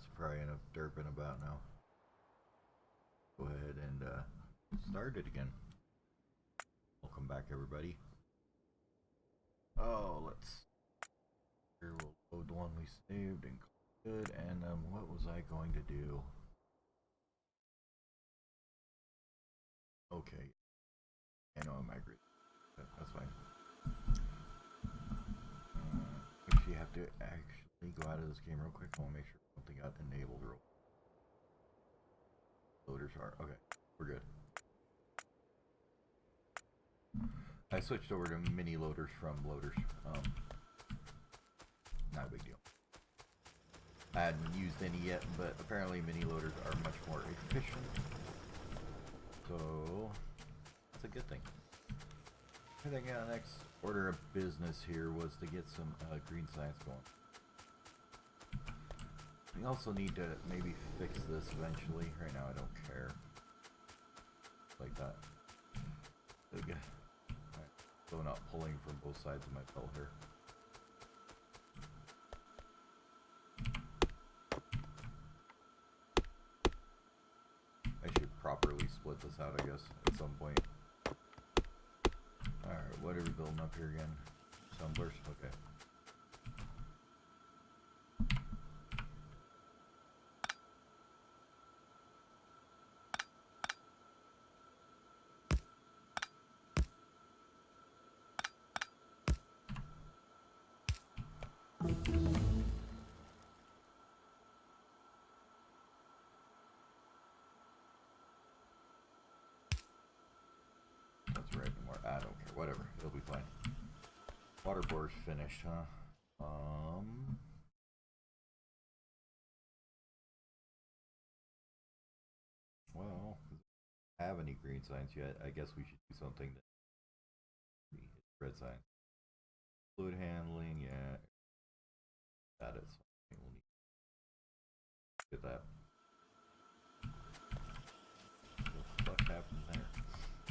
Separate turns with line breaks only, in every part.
That's probably enough derping about now. Go ahead and start it again. Welcome back, everybody. Oh, let's. Here we'll load the one we saved and good. And what was I going to do? Okay. I know I'm angry. That's fine. Actually, you have to actually go out of this game real quick. I want to make sure something got enabled real quick. Loaders are okay. We're good. I switched over to mini loaders from loaders. Not a big deal. I hadn't used any yet, but apparently mini loaders are much more efficient. So that's a good thing. I think the next order of business here was to get some green science going. We also need to maybe fix this eventually. Right now I don't care. Like that. Okay. Alright. So I'm not pulling from both sides of my belt here. I should properly split this out, I guess, at some point. Alright, what are we building up here again? Tumblers? Okay. That's right, more. I don't care. Whatever. It'll be fine. Water bore's finished, huh? Well, have any green signs yet? I guess we should do something that red sign. Fluid handling, yeah. That is something we'll need. Get that. What the fuck happened there?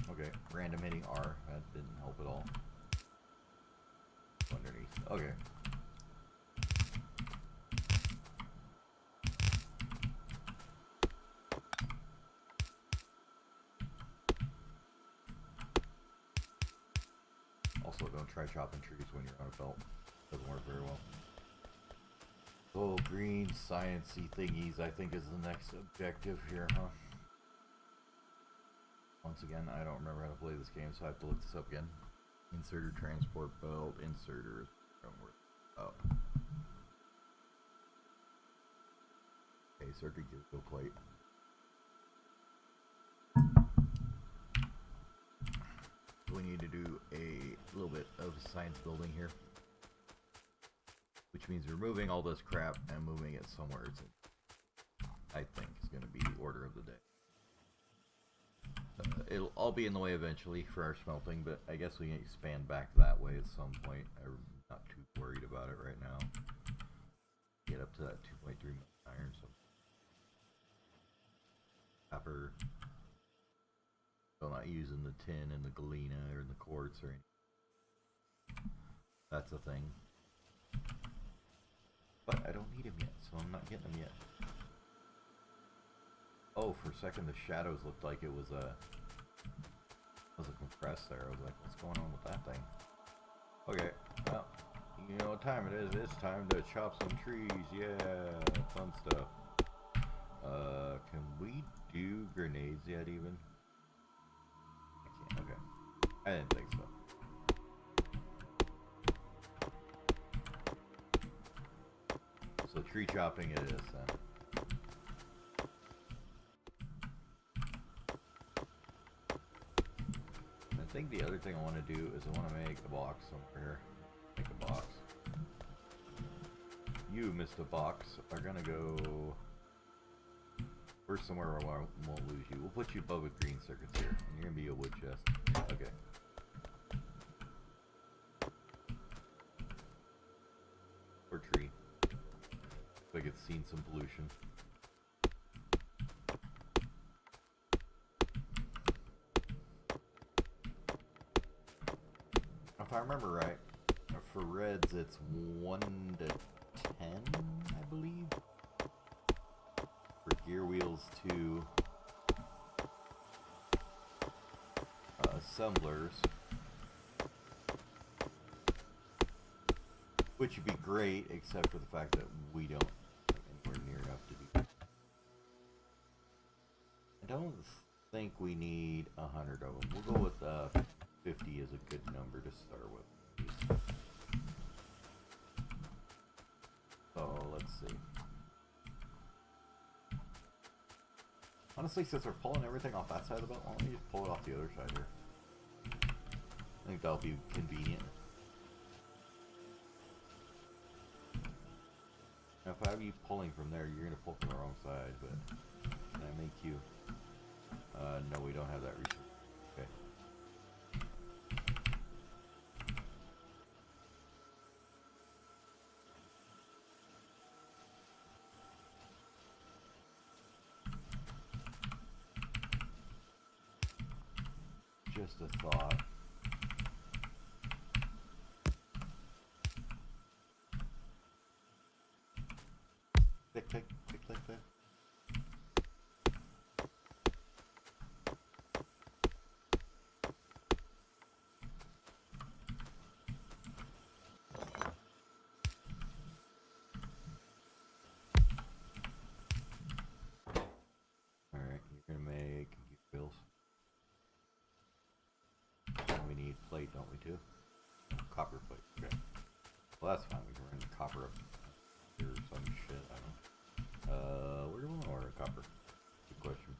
Okay, random hitting R. That didn't help at all. Underneath. Okay. Also, don't try chopping trees when you're on a belt. Doesn't work very well. Oh, green sciencey thingies, I think, is the next objective here, huh? Once again, I don't remember how to play this game, so I have to look this up again. Inserter, transport belt, inserter. Don't work up. Okay, circuit gives plate. We need to do a little bit of science building here, which means removing all this crap and moving it somewhere. I think is going to be the order of the day. It'll all be in the way eventually for our smelting, but I guess we can expand back that way at some point. I'm not too worried about it right now. Get up to that 2.3 million iron. So copper. Still not using the tin and the galena or the quartz or anything. That's a thing. But I don't need them yet, so I'm not getting them yet. Oh, for a second the shadows looked like it was a compressed there. I was like, what's going on with that thing? Okay, well, you know what time it is. It's time to chop some trees. Yeah, fun stuff. Can we do grenades yet even? I can't, okay. I didn't think so. So tree chopping it is then. I think the other thing I want to do is I want to make a box somewhere. Make a box. You, Mr. Box, are gonna go. We're somewhere where I won't lose you. We'll put you above with green circuits here, and you're gonna be a wood chest. Okay. Or tree. Looks like it's seen some pollution. If I remember right, for reds it's 1 to 10, I believe. gear wheels to assemblers, which would be great, except for the fact that we don't have anywhere near enough to be. I don't think we need 100 of them. We'll go with 50 is a good number to start with. So let's see. Honestly, since we're pulling everything off that side of the belt, why don't we just pull it off the other side here? I think that'll be convenient. Now, if I have you pulling from there, you're going to pull from the wrong side, but can I make you? No, we don't have that resource. Okay. Just a thought. Tick, tick, tick, tick, tick. Alright, you're gonna make bills. We need plate, don't we, too? Copper plate, okay. Well, that's fine, we can run the copper up here or some shit, I don't know. Where do we want to order copper? Good question.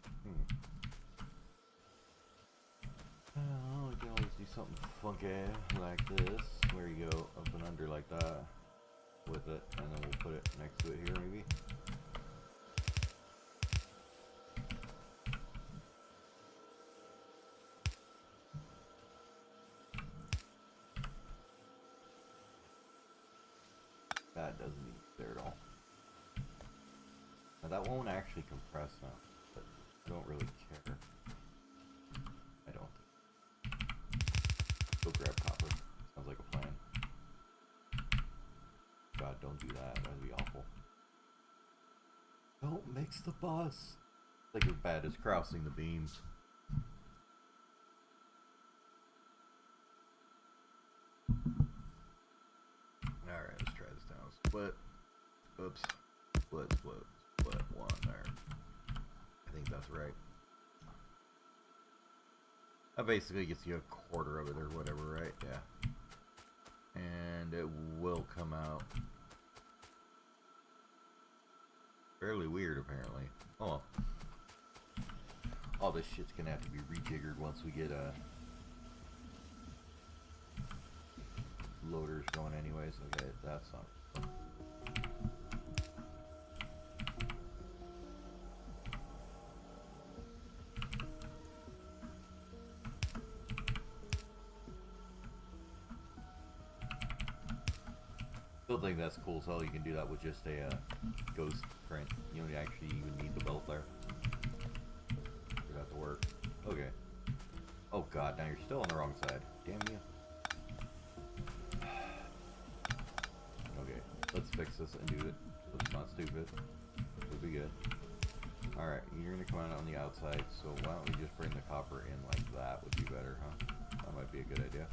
We can always do something funky like this, where you go up and under like that with it, and then we'll put it next to it here, maybe. That doesn't need there at all. Now that won't actually compress now, but I don't really care. I don't think. Go grab copper. Sounds like a plan. God, don't do that. That'd be awful. Don't mix the bus. It's like as bad as crossing the beams. Alright, let's try this now. Split. Oops. Split, split, split. One there. I think that's right. That basically gets you a quarter of it or whatever, right? Yeah. And it will come out fairly weird, apparently. Oh well. All this shit's gonna have to be rejiggered once we get loaders going anyways. Okay, that's not. Still think that's cool, so you can do that with just a ghost print. You don't actually even need the belt there for that to work. Okay. Oh god, now you're still on the wrong side. Damn you. Okay, let's fix this and do it so it's not stupid. It'll be good. Alright, you're gonna come out on the outside, so why don't we just bring the copper in like that would be better, huh? That might be a good idea.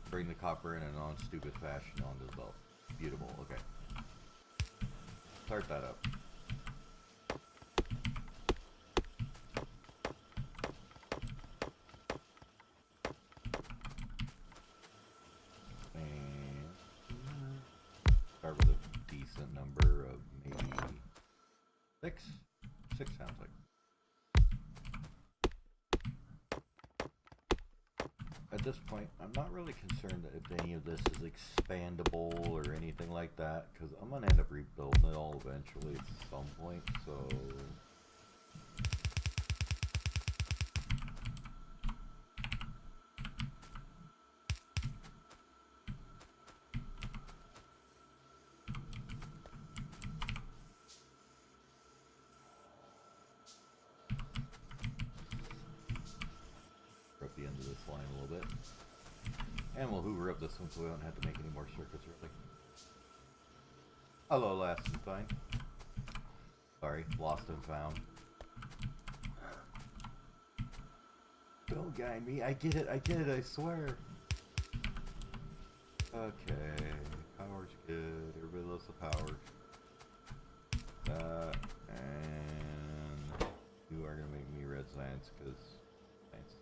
Bring the copper in a non-stupid fashion onto the belt. Beautiful, okay. Start that up. And start with a decent number of maybe 6. 6 sounds like. At this point, I'm not really concerned if any of this is expandable or anything like that, because I'm going to end up rebuilding it all eventually at some point, so... Up the end of this line a little bit. And we'll hoover up this one so we don't have to make any more circuits really. Hello, last and fine. Sorry, lost and found. Don't guide me. I get it, I swear. Okay, power's good. Everybody loves the power. And you are gonna make me red science, because science.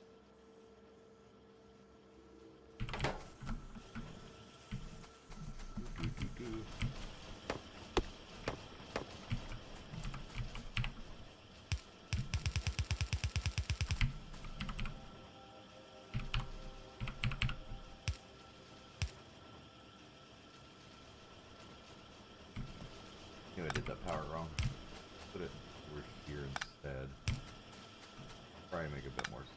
I did that power wrong. Put it over here instead. Probably make a bit more sense.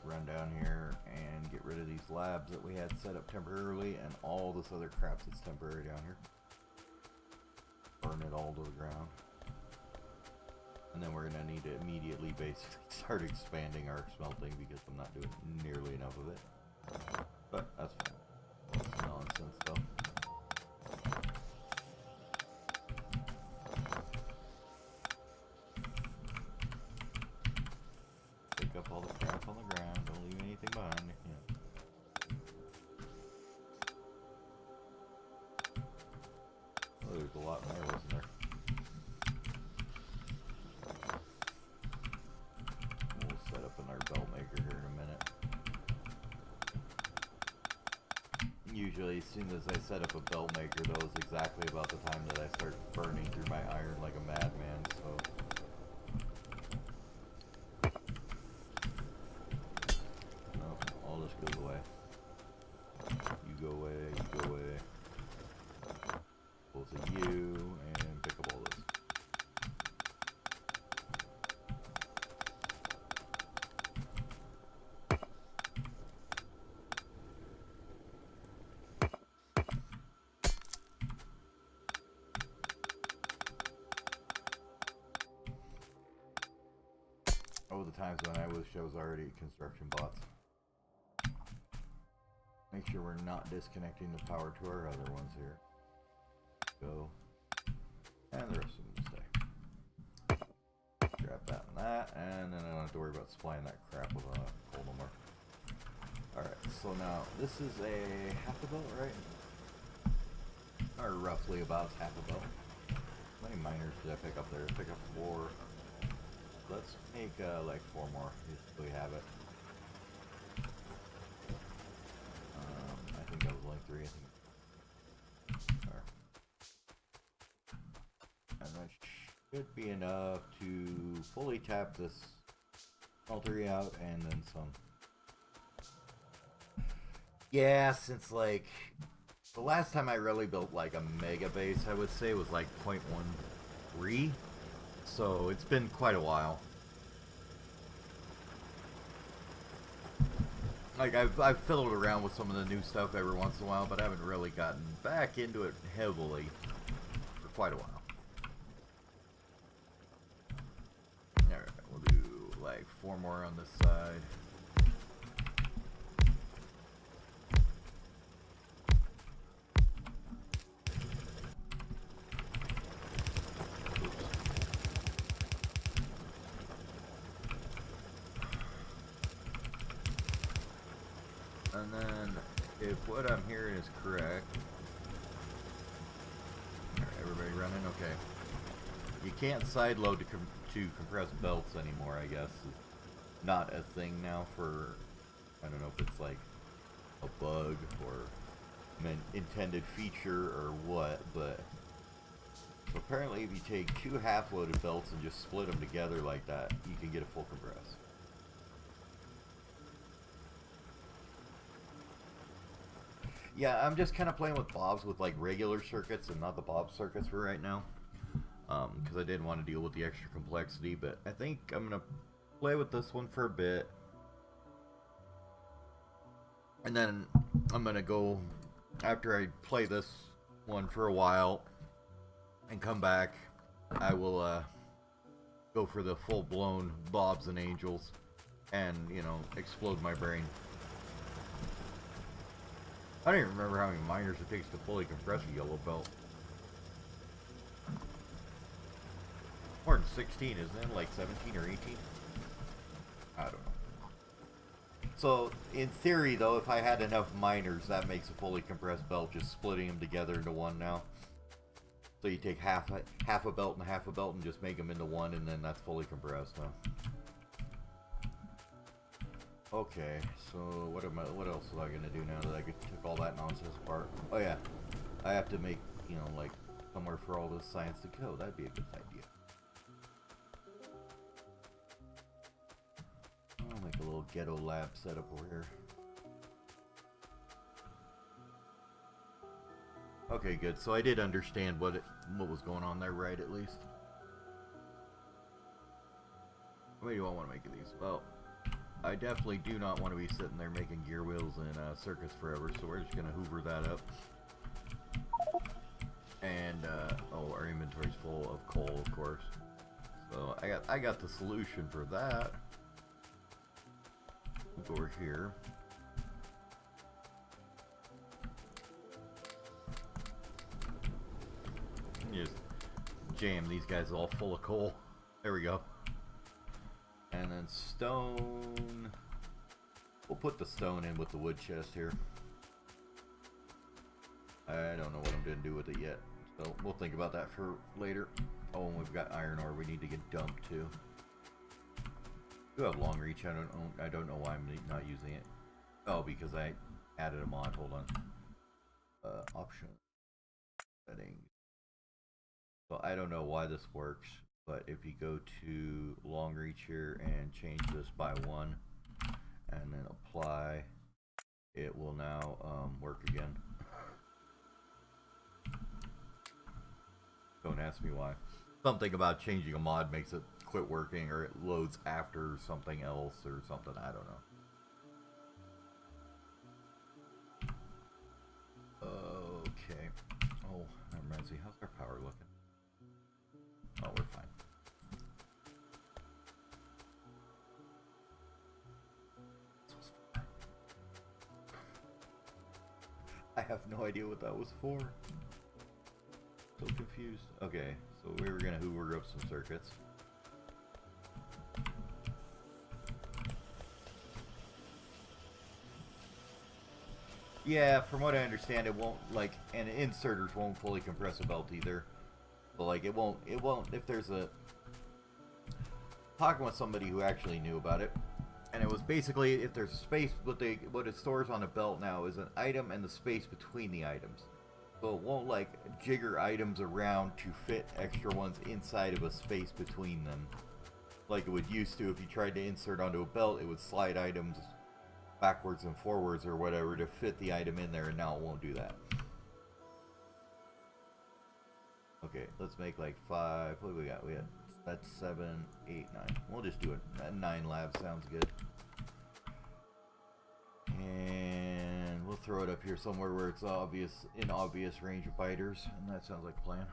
Run down here and get rid of these labs that we had set up temporarily and all this other crap that's temporary down here. Burn it all to the ground. And then we're going to need to immediately basically start expanding our smelting because I'm not doing nearly enough of it. But that's fine. That's nonsense though. Pick up all the crap on the ground. Don't leave anything behind. Yeah. Oh, there's a lot more, wasn't there? We'll set up in our belt maker here in a minute. Usually, as soon as I set up a belt maker, though, is exactly about the time that I start burning through my iron like a madman, so... Goes away. You go away, you go away. Both of you, and pick up all this. Oh, the times when I wish I was already construction bots. Make sure we're not disconnecting the power to our other ones here. Go. And the rest of them stay. Grab that and that, and then I don't have to worry about supplying that crap with coal no more. Alright, so now this is a half a belt, right? Or roughly about half a belt. How many miners did I pick up there? I pick up 4. Let's make like 4 more, just so we have it. I think that was only 3, I think. Right. And that should be enough to fully tap this smeltery out and then some. Yeah, since like the last time I really built like a mega base, I would say was like 0.13. So it's been quite a while. Like, I've fiddled around with some of the new stuff every once in a while, but I haven't really gotten back into it heavily for quite a while. Alright, we'll do like 4 more on this side. And then, if what I'm hearing is correct, alright, everybody running? Okay. You can't sideload to compress belts anymore, I guess. It's not a thing now for, I don't know if it's like a bug or an intended feature or what, but so apparently if you take 2 half-loaded belts and just split them together like that, you can get a full compress. Yeah, I'm just kind of playing with bobs with like regular circuits and not the bob circuits for right now. Because I didn't want to deal with the extra complexity, but I think I'm going to play with this one for a bit. And then I'm going to go, after I play this one for a while and come back, I will go for the full-blown bobs and angels and, you know, explode my brain. I don't even remember how many miners it takes to fully compress a yellow belt. More than 16, isn't it? Like 17 or 18? I don't know. So, in theory, though, if I had enough miners, that makes a fully compressed belt, just splitting them together into one now. So you take half a belt and just make them into one, and then that's fully compressed now. Okay, so what else am I gonna do now that I took all that nonsense apart? Oh yeah, I have to make, you know, like somewhere for all this science to go. That'd be a good idea. I'll make a little ghetto lab setup over here. Okay, good. So I did understand what was going on there, right? At least. What do you want to make of these? Well, I definitely do not want to be sitting there making gear wheels and circuits forever, so we're just gonna hoover that up. And oh, our inventory's full of coal, of course. So I got the solution for that. We'll go over here. Just jam these guys all full of coal. There we go. And then stone. We'll put the stone in with the wood chest here. I don't know what I'm going to do with it yet. So we'll think about that for later. Oh, and we've got iron ore we need to get dumped too. I do have long reach. I don't know why I'm not using it. Oh, because I added a mod. Hold on. Option settings. So I don't know why this works, but if you go to long reach here and change this by 1 and then apply, it will now work again. Don't ask me why. Something about changing a mod makes it quit working, or it loads after something else or something. I don't know. Okay. Oh, that reminds me. How's our power looking? Oh, we're fine. I have no idea what that was for. So confused. Okay, so we were gonna hoover up some circuits. Yeah, from what I understand, it won't, like, and inserters won't fully compress a belt either. But like it won't if there's a talking with somebody who actually knew about it, and it was basically if there's a space, what it stores on a belt now is an item and the space between the items. So it won't like jigger items around to fit extra ones inside of a space between them like it would used to. If you tried to insert onto a belt, it would slide items backwards and forwards or whatever to fit the item in there, and now it won't do that. Okay, let's make like 5. What do we got? That's 7, 8, 9. We'll just do it. 9 labs sounds good. And we'll throw it up here somewhere where it's in obvious range of biters, and that sounds like a plan.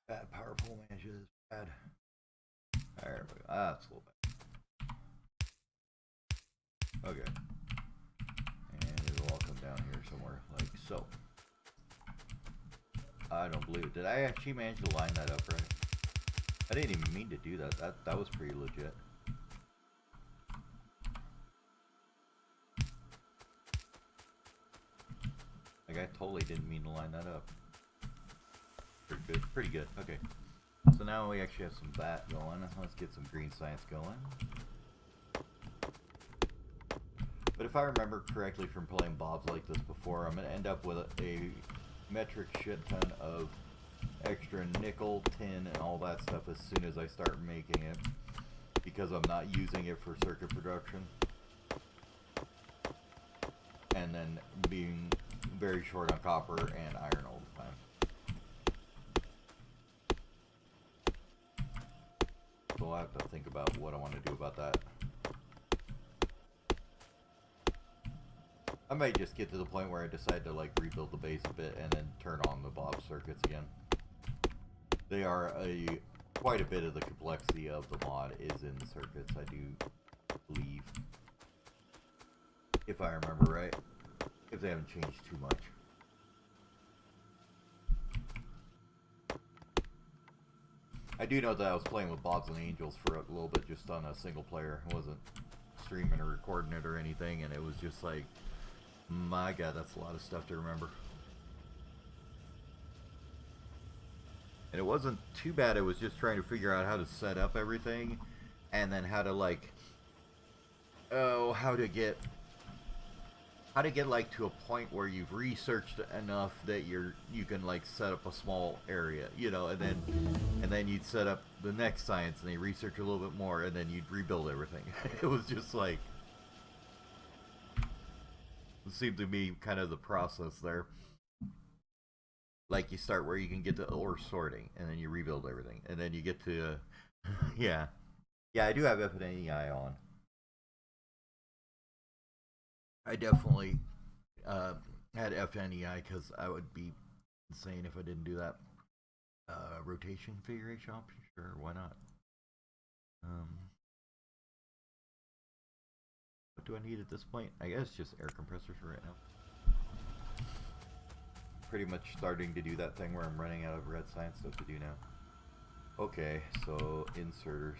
Bad power pole management is bad. There we go. That's a little bad. Okay. And it'll all come down here somewhere, like so. I don't believe it. Did I actually manage to line that up right? I didn't even mean to do that. That was pretty legit. I totally didn't mean to line that up. Pretty good. Pretty good. Okay. So now we actually have some that going. Let's get some green science going. But if I remember correctly from playing Bobs like this before, I'm going to end up with a metric shit ton of extra nickel, tin, and all that stuff as soon as I start making it. Because I'm not using it for circuit production. And then being very short on copper and iron all the time. So I'll have to think about what I want to do about that. I might just get to the point where I decide to like rebuild the base a bit and then turn on the Bob circuits again. They are quite a bit of the complexity of the mod is in the circuits, I do believe. If I remember right. If they haven't changed too much. I do know that I was playing with Bobs and Angels for a little bit just on a single player. I wasn't streaming or recording it or anything, and it was just like, my god, that's a lot of stuff to remember. And it wasn't too bad, it was just trying to figure out how to set up everything, and then how to like, how to get like to a point where you've researched enough that you can like set up a small area, you know, and then you'd set up the next science and they research a little bit more and then you'd rebuild everything. It was just like, it seemed to me kind of the process there. Like you start where you can get to ore sorting and then you rebuild everything and then you get to yeah, I do have FNEI on. I definitely had FNEI because I would be insane if I didn't do that. Rotation configuration option? Sure, why not? What do I need at this point? I guess just air compressors for right now. Pretty much starting to do that thing where I'm running out of red science stuff to do now. Okay, so inserters.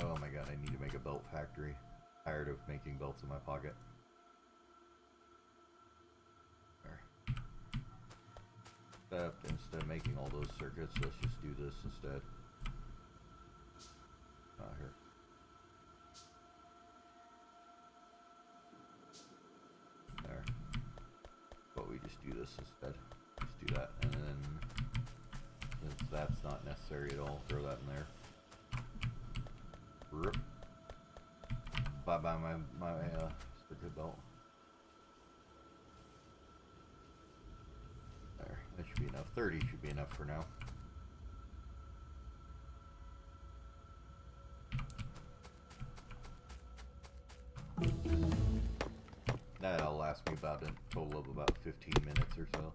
Oh my god, I need to make a belt factory. Tired of making belts in my pocket. There. Instead of making all those circuits, let's just do this instead. Here. There. But we just do this instead. Just do that, and then since that's not necessary at all, throw that in there. Bye bye my circuit belt. There, that should be enough. 30 should be enough for now. That'll last me about a total of about 15 minutes or so.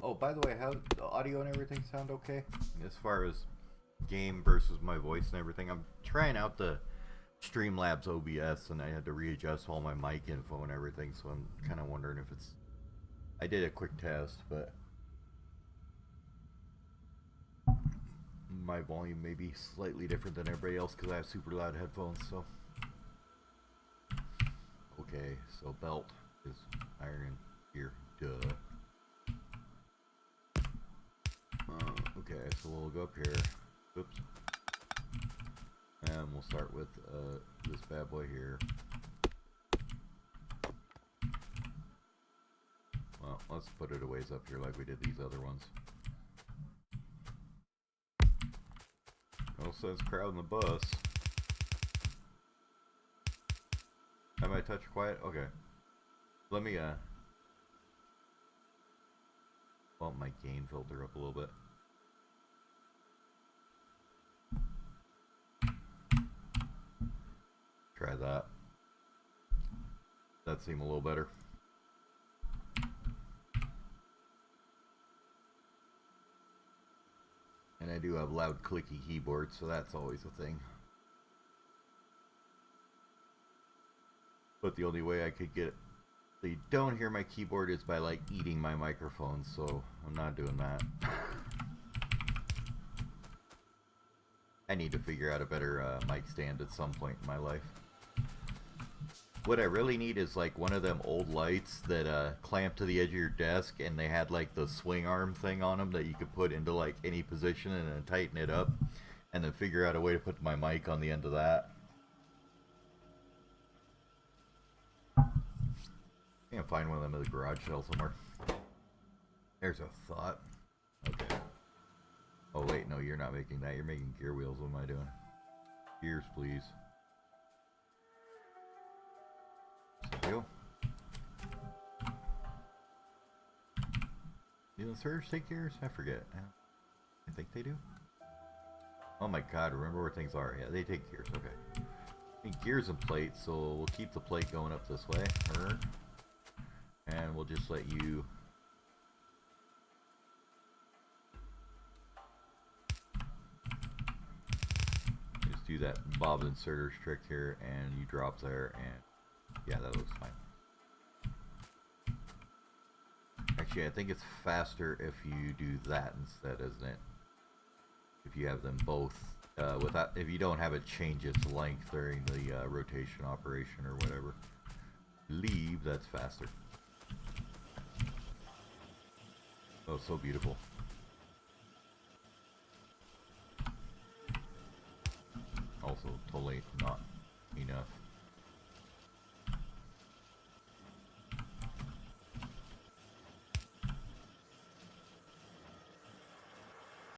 Oh, by the way, how the audio and everything sound okay? As far as game versus my voice and everything, I'm trying out the Streamlabs OBS and I had to readjust all my mic info and everything, so I'm kind of wondering if it's... I did a quick test, but my volume may be slightly different than everybody else because I have super loud headphones, so... Okay, so belt is iron here, duh. Okay, so we'll go up here. Oops. And we'll start with this bad boy here. Well, let's put it a ways up here like we did these other ones. No sense crowding the bus. Have I touched quiet? Okay. Let me bump my gain filter up a little bit. Try that. That seemed a little better. And I do have loud clicky keyboard, so that's always a thing. But the only way I could get you don't hear my keyboard is by like eating my microphone, so I'm not doing that. I need to figure out a better mic stand at some point in my life. What I really need is like one of them old lights that clamp to the edge of your desk, and they had like the swing arm thing on them that you could put into like any position and then tighten it up, and then figure out a way to put my mic on the end of that. Can't find one of them in the garage sale somewhere. There's a thought. Okay. Oh wait, no, you're not making that. You're making gear wheels. What am I doing? Gears, please. There. Do the surge take gears? I forget. I think they do. Oh my god, remember where things are. Yeah, they take gears. Okay. I think gears and plates, so we'll keep the plate going up this way. And we'll just let you... just do that bob inserters trick here, and you drop there, and yeah, that looks fine. Actually, I think it's faster if you do that instead, isn't it? If you have them both, if you don't have it change its length during the rotation operation or whatever. Leave, that's faster. Oh, so beautiful. Also, totally not